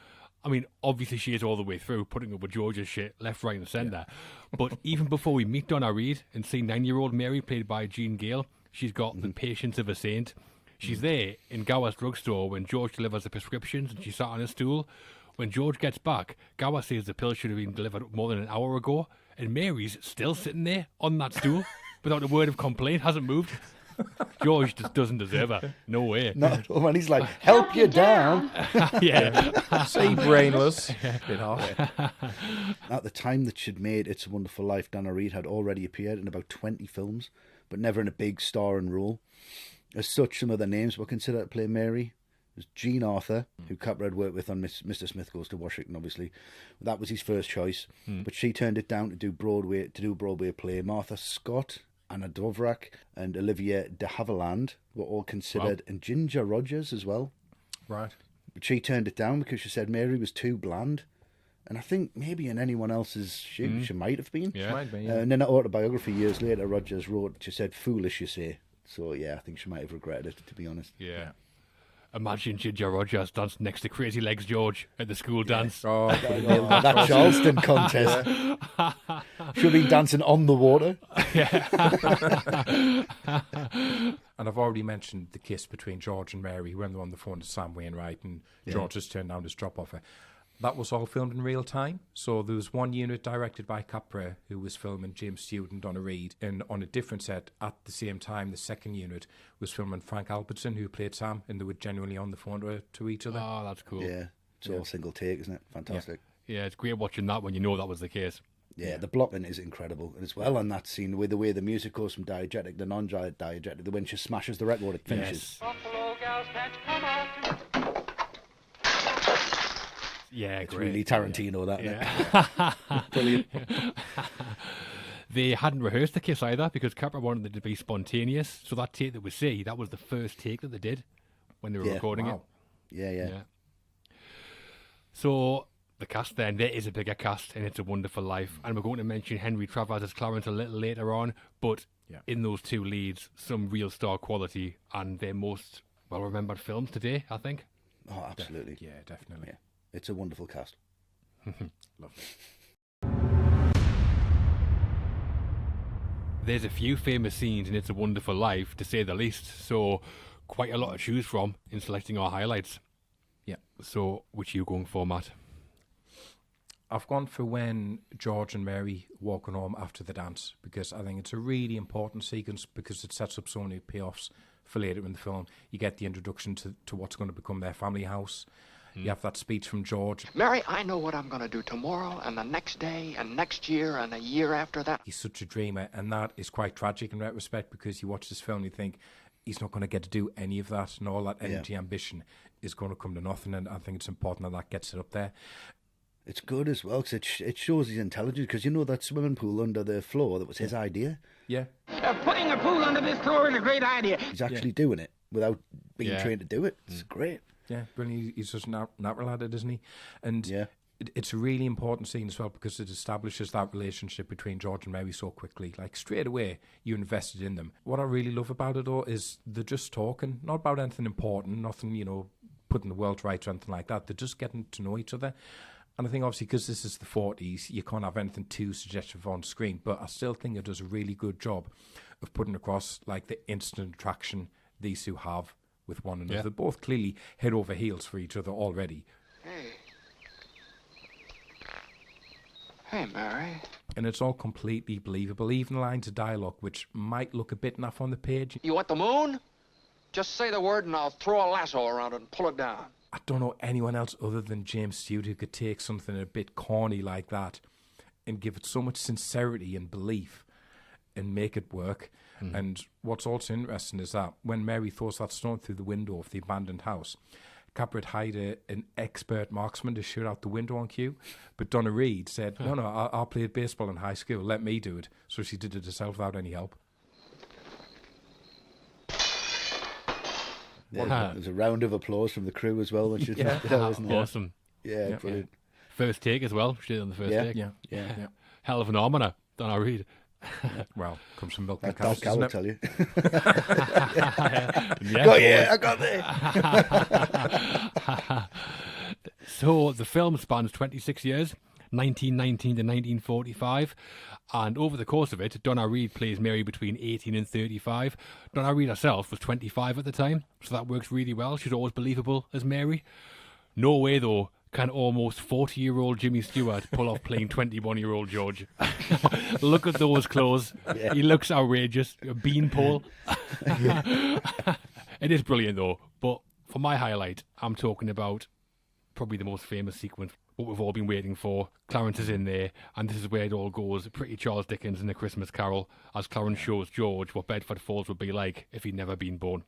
I mean, obviously she is all the way through, putting up with George's shit left, right and centre. But even before we meet Donna Reed and see 9-year-old Mary, played by Jean Gale, she's got the patience of a saint. She's there in Gower's drugstore when George delivers the prescriptions and she sat on a stool. When George gets back, Gower says the pill should have been delivered more than an hour ago, and Mary's still sitting there on that stool without a word of complaint, hasn't moved. George just doesn't deserve her. No way. No, when he's like, help you down. Yeah. Say brainless. Bit off. At the time that she'd made It's a Wonderful Life, Donna Reed had already appeared in about 20 films, but never in a big starring role. As such, some of the names were considered to play Mary. There's Jean Arthur, who Capra had worked with on Mr. Smith Goes to Washington, obviously. That was his first choice, but she turned it down to do Broadway play. Martha Scott, Anna Dvorak, and Olivia de Havilland were all considered, and Ginger Rogers as well. Right. But she turned it down because she said Mary was too bland. And I think maybe in anyone else's shoe, she might have been. Yeah. Might be, yeah. And in an autobiography years later, Rogers wrote, she said, foolish, you say. So, yeah, I think she might have regretted it, to be honest. Yeah. Imagine Ginger Rogers danced next to Crazy Legs George at the school dance. Oh, That Charleston contest. She'll be dancing on the water. And I've already mentioned the kiss between George and Mary when they're on the phone to Sam Wainwright and George has turned down his drop offer. That was all filmed in real time. So there was one unit directed by Capra who was filming James Stewart and Donna Reed. And on a different set at the same time, the second unit was filming Frank Albertson, who played Sam, and they were genuinely on the phone to each other. Oh, that's cool. Yeah, it's all single take, isn't it? Fantastic. Yeah, it's great watching that when you know that was the case. Yeah, the blocking is incredible. And as well on that scene, with the way the music goes from diegetic to non-diegetic, when she smashes the record, it finishes. Yeah, It's great. really Tarantino, that. Yeah. Brilliant. They hadn't rehearsed the kiss either because Capra wanted it to be spontaneous. So that take that we see, that was the first take that they did when they were recording it. Yeah. So the cast then, there is a bigger cast in It's a Wonderful Life. And we're going to mention Henry Travers as Clarence a little later on. But in those two leads, some real star quality and their most well-remembered films today, I think. Oh, absolutely. Yeah, definitely. Yeah. It's a wonderful cast. Lovely. There's a few famous scenes in It's a Wonderful Life, to say the least, so quite a lot to choose from in selecting our highlights. Yeah. So, which are you going for, Matt? I've gone for when George and Mary walking home after the dance, because I think it's a really important sequence because it sets up so many payoffs for later in the film. You get the introduction to what's going to become their family house. You have that speech from George. Mary, I know what I'm going to do tomorrow and the next day and next year and a year after that. He's such a dreamer, and that is quite tragic in retrospect because you watch this film and you think he's not going to get to do any of that, and all that energy, ambition is going to come to nothing, and I think it's important that gets it up there. It's good as well because it shows his intelligence, because you know that swimming pool under the floor, that was his idea. Yeah. Putting a pool under this floor is a great idea. He's actually doing it without being trained to do it. It's great. Yeah, brilliant. He's just natural at it, isn't he? And it's a really important scene as well because it establishes that relationship between George and Mary so quickly. Like, straight away, you invested in them. What I really love about it, though, is they're just talking, not about anything important, nothing, putting the world right or anything like that. They're just getting to know each other. And I think, obviously, because this is the 40s, you can't have anything too suggestive on screen, but I still think it does a really good job of putting across, like, the instant attraction these two have with one another. They're both clearly head over heels for each other already. Hey, Mary. And it's all completely believable. Even lines of dialogue, which might look a bit naff on the page. You want the moon? Just say the word and I'll throw a lasso around it and pull it down. I don't know anyone else other than James Stewart who could take something a bit corny like that and give it so much sincerity and belief and make it work. And what's also interesting is that when Mary throws that stone through the window of the abandoned house, Capra had hired an expert marksman to shoot out the window on cue, but Donna Reed said, no, I played baseball in high school, let me do it. So she did it herself without any help. There's a round of applause from the crew as well when she did that, wasn't there? Awesome. Yeah, brilliant. First take as well. She did it on the first take. Yeah. Hell of an arm on her, Donna Reed. Well, comes from milk and That cows, cow will doesn't it? tell you. Yeah, I got there. So the film spans 26 years, 1919 to 1945, and over the course of it, Donna Reed plays Mary between 18 and 35. Donna Reed herself was 25 at the time, so that works really well. She's always believable as Mary. No way, though, can almost 40-year-old Jimmy Stewart pull off playing 21-year-old George. Look at those clothes. Yeah. He looks outrageous. A beanpole. It is brilliant, though. But for my highlight, I'm talking about probably the most famous sequence, what we've all been waiting for. Clarence is in there, and this is where it all goes. Pretty Charles Dickens in A Christmas Carol, as Clarence shows George what Bedford Falls would be like if he'd never been born.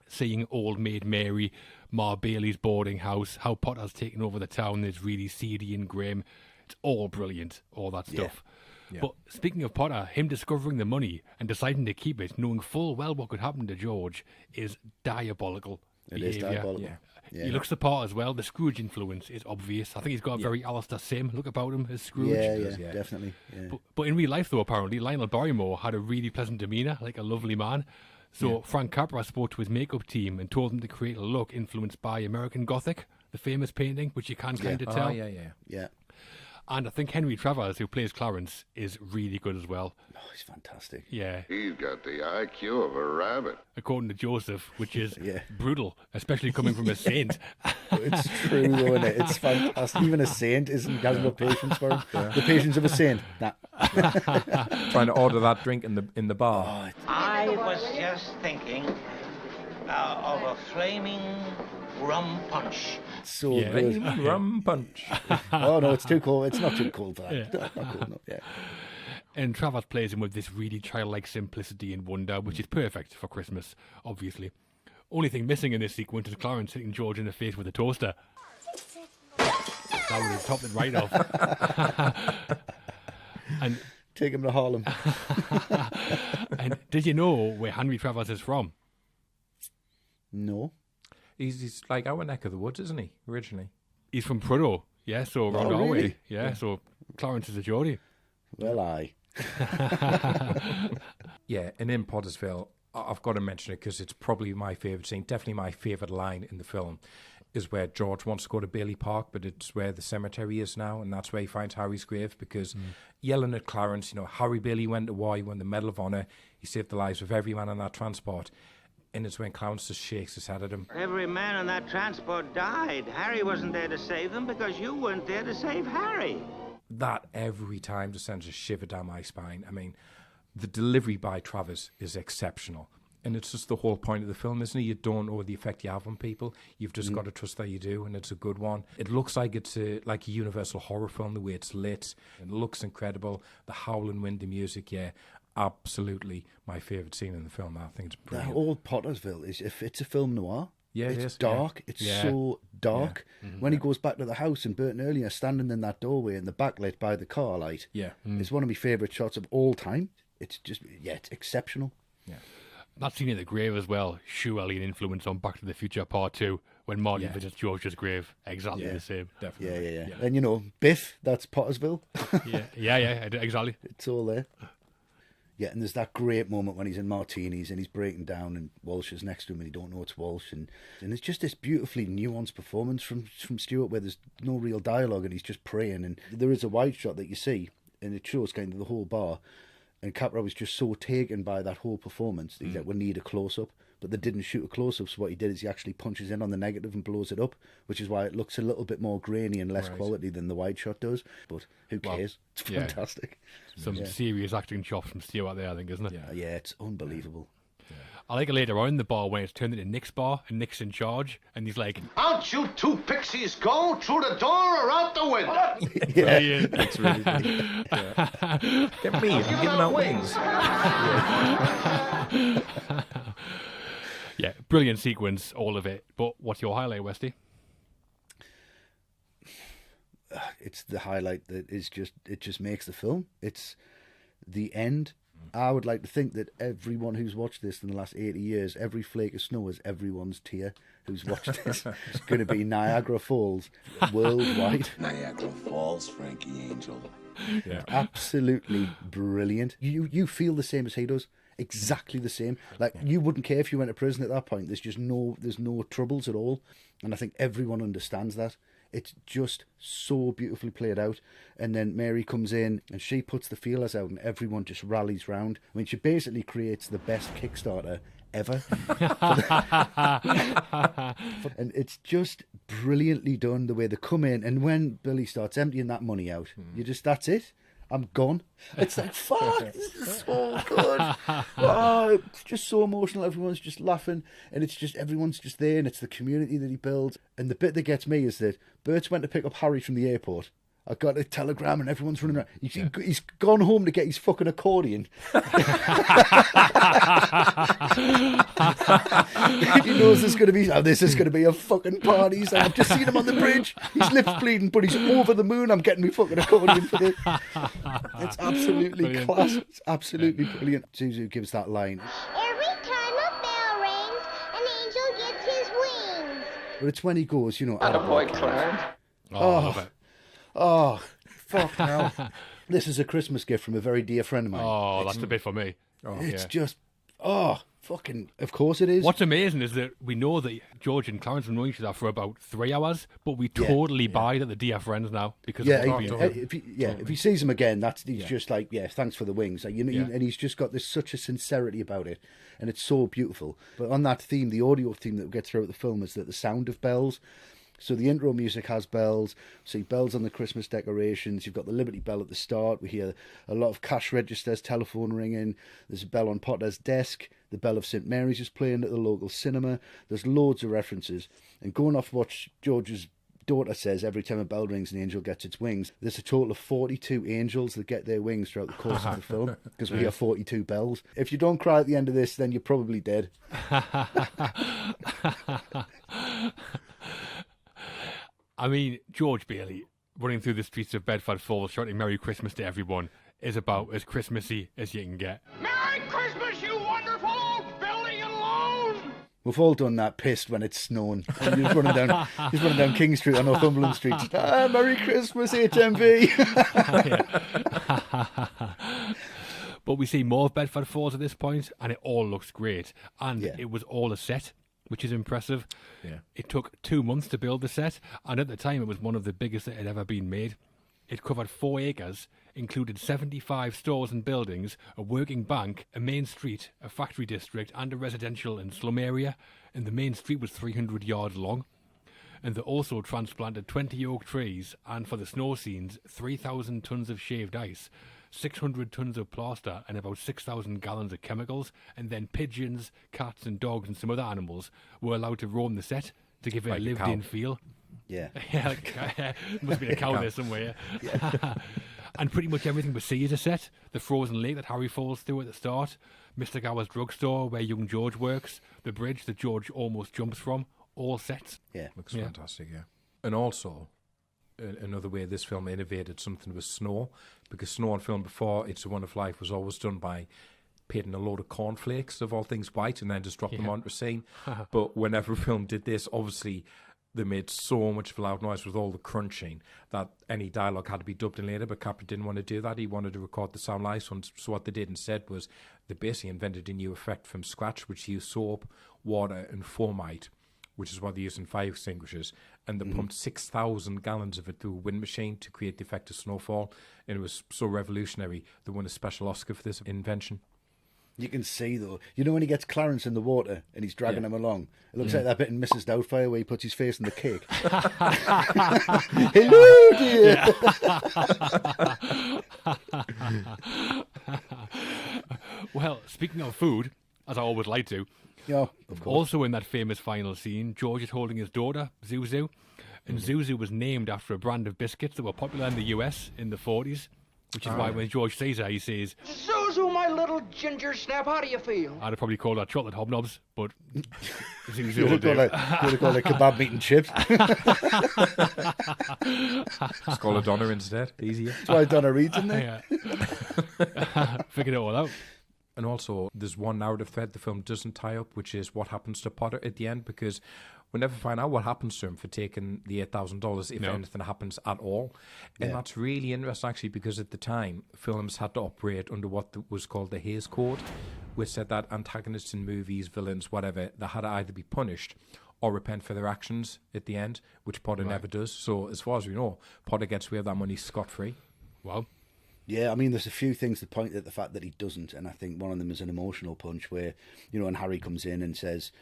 Seeing old maid Mary, Ma Bailey's boarding house, how Potter's taken over the town is really seedy and grim. It's all brilliant, all that stuff. Yeah. But speaking of Potter, him discovering the money and deciding to keep it, knowing full well what could happen to George, is diabolical It is behaviour. diabolical. Yeah. He looks the part as well. The Scrooge influence is obvious. I think he's got a very Alistair Sim look about him as Scrooge. Yeah, definitely. Yeah. But in real life, though, apparently, Lionel Barrymore had a really pleasant demeanour, like a lovely man. So Frank Capra spoke to his makeup team and told them to create a look influenced by American Gothic, the famous painting, which you can kind of tell. Oh, yeah. And I think Henry Travers, who plays Clarence, is really good as well. Oh, he's fantastic. Yeah. He's got the IQ of a rabbit. According to Joseph, which is brutal, especially coming from a saint. It's true, though, isn't it? It's fantastic. Even a saint hasn't got patience for him. The patience of a saint. Nah. Trying to order that drink in the bar. I was just thinking of a flaming rum punch. So Yeah. good. Rum punch. Oh, no, it's too cold. It's not too cold for that. Yeah. Not cold enough, yeah. And Travers plays him with this really childlike simplicity and wonder, which is perfect for Christmas, obviously. Only thing missing in this sequence is Clarence hitting George in the face with a toaster. That would have topped it right off. And Take him to Harlem. and did you know where Henry Travers is from? No. He's like our neck of the woods, isn't he, originally? He's from Prudhoe, yeah, so around our way. really? Yeah, so Clarence is a Geordie. Well, aye. Yeah, and in Pottersville, I've got to mention it because it's probably my favourite scene, definitely my favourite line in the film, is where George wants to go to Bailey Park, but it's where the cemetery is now, and that's where he finds Harry's grave, because yelling at Clarence, Harry Bailey went to war, he won the Medal of Honour, he saved the lives of every man on that transport, and it's when Clarence just shakes his head at him. Every man on that transport died. Harry wasn't there to save them because you weren't there to save Harry. That every time just sends a shiver down my spine. I mean, the delivery by Travers is exceptional. And it's just the whole point of the film, isn't it? You don't know the effect you have on people. You've just got to trust that you do, and it's a good one. It looks like it's like a universal horror film, the way it's lit. It looks incredible. The howling wind, the music, absolutely my favourite scene in the film. I think it's The brilliant. old Pottersville it's a film noir. Yeah, it it's is, dark. yeah. It's so dark. When he goes back to the house in Burton earlier, standing in that doorway and the backlit by the car light, it's one of my favourite shots of all time. It's just, it's exceptional. Yeah. That scene at the grave as well, surely an influence on Back to the Future Part 2, when Marty visits George's grave. Exactly the same. Definitely. Yeah. And Biff, that's Pottersville. yeah, exactly. It's all there. Yeah, and there's that great moment when he's in Martinis and he's breaking down and Walsh is next to him and he don't know it's Walsh. And it's just this beautifully nuanced performance from Stewart where there's no real dialogue and he's just praying. And there is a wide shot that you see and it shows kind of the whole bar. And Capra was just so taken by that whole performance that he's like, we need a close-up. But they didn't shoot a close-up, so what he did is he actually punches in on the negative and blows it up, which is why it looks a little bit more grainy and less quality than the wide shot does. But who cares? It's fantastic. Some serious acting chops from Stewart there, I think, isn't it? Yeah, it's unbelievable. I like it later on in the bar when it's turned into Nick's bar and Nick's in charge and he's like, Out you two pixies go, through the door or out the window. yeah. It's really good. Get me, I'm giving out wings. Yeah, brilliant sequence, all of it. But what's your highlight, Westy? It's the highlight that is just, it just makes the film. It's the end I would like to think that everyone who's watched this in the last 80 years, every flake of snow is everyone's tear who's watched this. It's going to be Niagara Falls worldwide. Niagara Falls, Frankie Angel. Yeah. Absolutely brilliant. You feel the same as he does. Exactly the same. Like, you wouldn't care if you went to prison at that point. There's no troubles at all. And I think everyone understands that. It's just so beautifully played out. And then Mary comes in and she puts the feelers out and everyone just rallies round. I mean, she basically creates the best Kickstarter ever. And it's just brilliantly done, the way they come in. And when Billy starts emptying that money out, that's it. I'm gone. It's like, fuck, this is so good. Oh, it's just so emotional. Everyone's just laughing, and it's just, everyone's just there, and it's the community that he builds. And the bit that gets me is that Bert's went to pick up Harry from the airport. I got a telegram and everyone's running around. He's gone home to get his fucking accordion. He knows there's going to be, this is going to be a fucking party. He's like, I've just seen him on the bridge. His lips bleeding, but he's over the moon. I'm getting my fucking accordion for this. It's absolutely brilliant. Class. It's absolutely brilliant. Zuzu gives that line. Every time a bell rings, an angel gets his wings. But it's when he goes, Attaboy, Clarence. Oh, I love it. Oh, fuck now. This is a Christmas gift from a very dear friend of mine. Oh, that's the bit for me. It's just, fucking, of course it is. What's amazing is that we know that George and Clarence have known each other for about 3 hours, but we totally buy that they're dear friends now. Because if he sees him again, he's just like, thanks for the wings. Like, and he's just got such a sincerity about it, and it's so beautiful. But on that theme, the audio theme that we get throughout the film is that the sound of bells. So the intro music has bells. See bells on the Christmas decorations. You've got the Liberty Bell at the start. We hear a lot of cash registers, telephone ringing. There's a bell on Potter's desk. The bell of St Mary's is playing at the local cinema. There's loads of references. And going off what George's daughter says every time a bell rings, an angel gets its wings. There's a total of 42 angels that get their wings throughout the course of the film, because we hear 42 bells. If you don't cry at the end of this, then you're probably dead. I mean, George Bailey running through the streets of Bedford Falls shouting Merry Christmas to everyone is about as Christmassy as you can get. Merry Christmas, you wonderful old building alone! We've all done that, pissed when it's snowing. And he's running down King Street or Northumberland Street. Merry Christmas, HMV! But we see more of Bedford Falls at this point, and it all looks great. And it was all a set, which is impressive. Yeah. It took 2 months to build the set, and at the time it was one of the biggest that had ever been made. It covered 4 acres, included 75 stores and buildings, a working bank, a main street, a factory district, and a residential and slum area, and the main street was 300 yards long. And they also transplanted 20 oak trees, and for the snow scenes, 3,000 tons of shaved ice, 600 tons of plaster, and about 6,000 gallons of chemicals, and then pigeons, cats and dogs and some other animals were allowed to roam the set to give it a lived-in feel. Yeah. Must be a cow there somewhere. Yeah. And pretty much everything we see is a set. The frozen lake that Harry falls through at the start, Mr. Gower's drugstore where young George works, the bridge that George almost jumps from, all sets. Yeah. Looks fantastic, yeah. And also, another way this film innovated something was snow, because snow on film before It's a Wonderful Life was always done by painting a load of cornflakes, of all things, white, and then just drop them onto a scene. But whenever a film did this, obviously they made so much of a loud noise with all the crunching that any dialogue had to be dubbed in later, but Capra didn't want to do that. He wanted to record the sound live, so what they did instead was they basically invented a new effect from scratch, which used soap, water and foamite, which is what they use in fire extinguishers, and they pumped 6,000 gallons of it through a wind machine to create the effect of snowfall, and it was so revolutionary they won a special Oscar for this invention. You can see, though, when he gets Clarence in the water and he's dragging him along, it looks like that bit in Mrs. Doubtfire where he puts his face in the cake. Hello, dear. Well, speaking of food, as I always like to, of course. Also in that famous final scene, George is holding his daughter, Zuzu, and Zuzu was named after a brand of biscuits that were popular in the US in the 40s, which is why when George sees her, he says, Zuzu, my little ginger snap, how do you feel? I'd have probably called her chocolate hobnobs, but Zuzu you would have called it kebab meat and chips. Just call her Donna instead, easier. That's why Donna reads in there. Figured it all out. And also, there's one narrative thread the film doesn't tie up, which is what happens to Potter at the end, because we never find out what happens to him for taking the $8,000, if anything happens at all. And that's really interesting, actually, because at the time, films had to operate under what was called the Hays Code, which said that antagonists in movies, villains, whatever, they had to either be punished or repent for their actions at the end, which Potter never does. So as far as we know, Potter gets away with that money scot-free. Wow. Yeah, I mean, there's a few things that point at the fact that he doesn't, and I think one of them is an emotional punch where, and Harry comes in and says,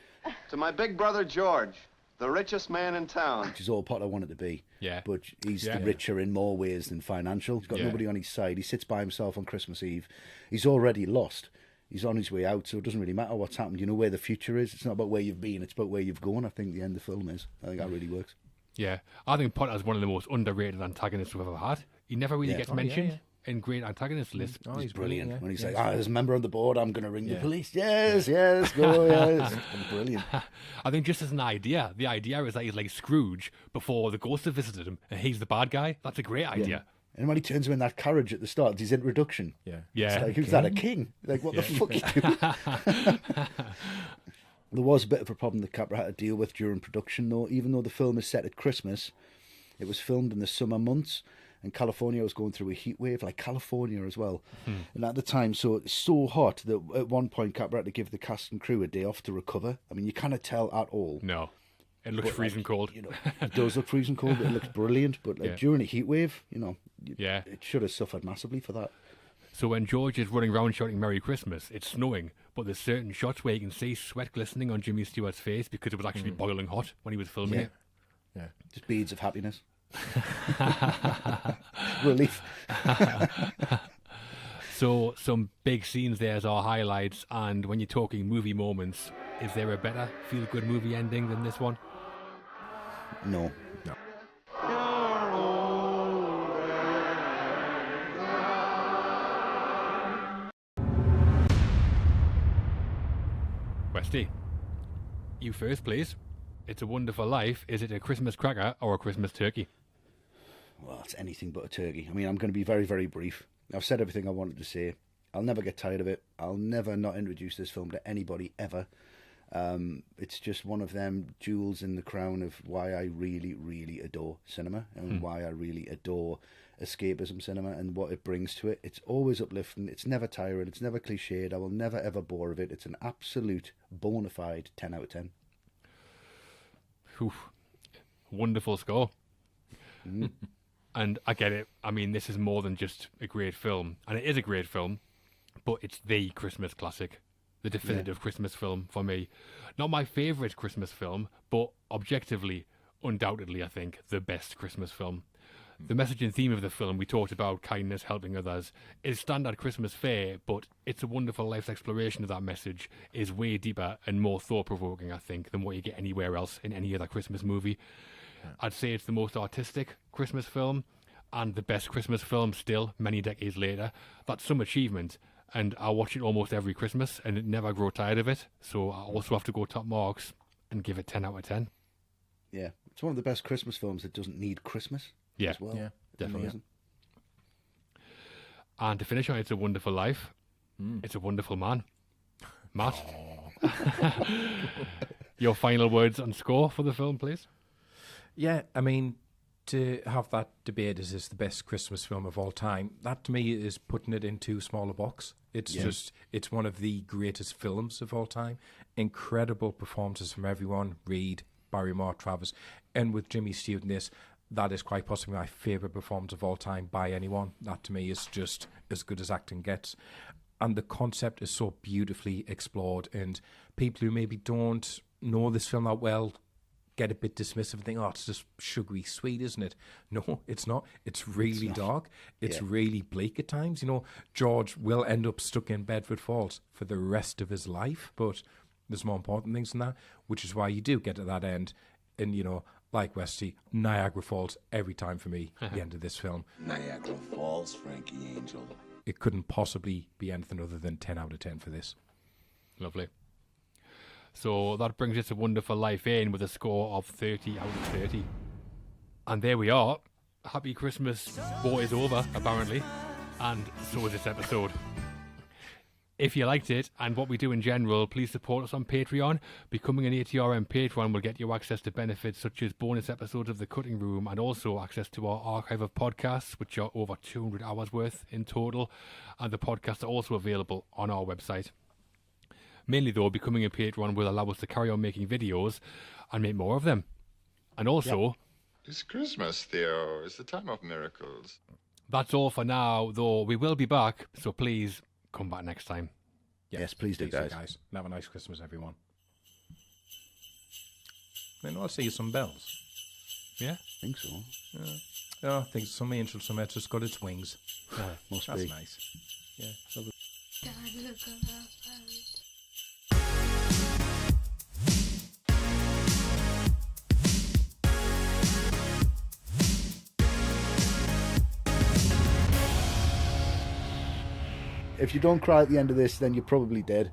"To my big brother George, the richest man in town." Which is all Potter wanted to be. Yeah. But he's the richer in more ways than financial. He's got nobody on his side. He sits by himself on Christmas Eve. He's already lost. He's on his way out, so it doesn't really matter what's happened. You know where the future is. It's not about where you've been, it's about where you've gone. I think the end of the film is. I think that really works. Yeah. I think Potter's one of the most underrated antagonists we've ever had. He never really gets mentioned in great antagonist lists. Oh, he's brilliant. When he's like, there's a member on the board, I'm going to ring the police. Yes, go. Yes. Brilliant. I think just as an idea, the idea is that he's like Scrooge before the ghosts have visited him, and he's the bad guy. That's a great idea. And when he turns him in that carriage at the start, it's his introduction. Yeah. It's like, who's that, a king? Like, what the fuck are you doing? There was a bit of a problem that Capra had to deal with during production, though. Even though the film is set at Christmas, it was filmed in the summer months, and California was going through a heat wave, like California as well. And at the time, so it's so hot that at one point Capra had to give the cast and crew a day off to recover. I mean, you cannot tell at all. No. It looks freezing cold. It does look freezing cold. It looks brilliant, but during a heat wave, it should have suffered massively for that. So when George is running around shouting Merry Christmas, it's snowing, but there's certain shots where you can see sweat glistening on Jimmy Stewart's face because it was actually boiling hot when he was filming it. Yeah, just beads of happiness. Relief. So some big scenes there as our highlights, and when you're talking movie moments, is there a better feel-good movie ending than this one? No. Westy, you first, please. It's a Wonderful Life. Is it a Christmas cracker or a Christmas turkey? Well, it's anything but a turkey. I mean, I'm going to be very, very brief. I've said everything I wanted to say. I'll never get tired of it. I'll never not introduce this film to anybody ever. It's just one of them jewels in the crown of why I really, really adore cinema and why I really adore escapism cinema and what it brings to it. It's always uplifting. It's never tiring. It's never cliched. I will never, ever bore of it. It's an absolute bona fide 10 out of 10. Oof. Wonderful score. And I get it. I mean, this is more than just a great film. And it is a great film, but it's the Christmas classic. The definitive Christmas film for me. Not my favourite Christmas film, but objectively, undoubtedly, I think, the best Christmas film. The message and theme of the film, we talked about kindness, helping others, is standard Christmas fare, but It's a Wonderful Life's exploration of that message is way deeper and more thought-provoking, I think, than what you get anywhere else in any other Christmas movie. I'd say it's the most artistic Christmas film and the best Christmas film still, many decades later. That's some achievement, and I watch it almost every Christmas and never grow tired of it, so I also have to go top marks and give it 10 out of 10. Yeah, it's one of the best Christmas films that doesn't need Christmas as well. Yeah, definitely. And to finish on It's a Wonderful Life, it's a wonderful man. Matt, your final words on score for the film, please? Yeah, I mean, to have that debate, is this the best Christmas film of all time? That to me is putting it in too small a box. It's just, it's one of the greatest films of all time. Incredible performances from everyone. Reed, Barrymore, Travis, and with Jimmy Stewart in this, that is quite possibly my favourite performance of all time by anyone. That to me is just as good as acting gets. And the concept is so beautifully explored, and people who maybe don't know this film that well get a bit dismissive and think, oh, it's just sugary sweet, isn't it? No, it's not. It's really dark. It's really bleak at times. You know, George will end up stuck in Bedford Falls for the rest of his life, but there's more important things than that, which is why you do get to that end. And, you know, like Westy, Niagara Falls every time for me, the end of this film. Niagara Falls, Frankie Angel. It couldn't possibly be anything other than 10 out of 10 for this. Lovely. So that brings It's a Wonderful Life in with a score of 30 out of 30. And there we are. Happy Christmas. War is over, apparently. And so is this episode. If you liked it and what we do in general, please support us on Patreon. Becoming an ATRM patron will get you access to benefits such as bonus episodes of The Cutting Room and also access to our archive of podcasts, which are over 200 hours worth in total. And the podcasts are also available on our website. Mainly, though, becoming a patron will allow us to carry on making videos and make more of them. And also... It's Christmas, Theo. It's the time of miracles. That's all for now, though we will be back, so please come back next time. Yes, please do, guys. And have a nice Christmas, everyone. Then I'll see you some bells. Yeah? I think so. I think some angel somewhere just got its wings. Must That's be. nice. Yeah, lovely. Dad, look around. If you don't cry at the end of this, then you're probably dead.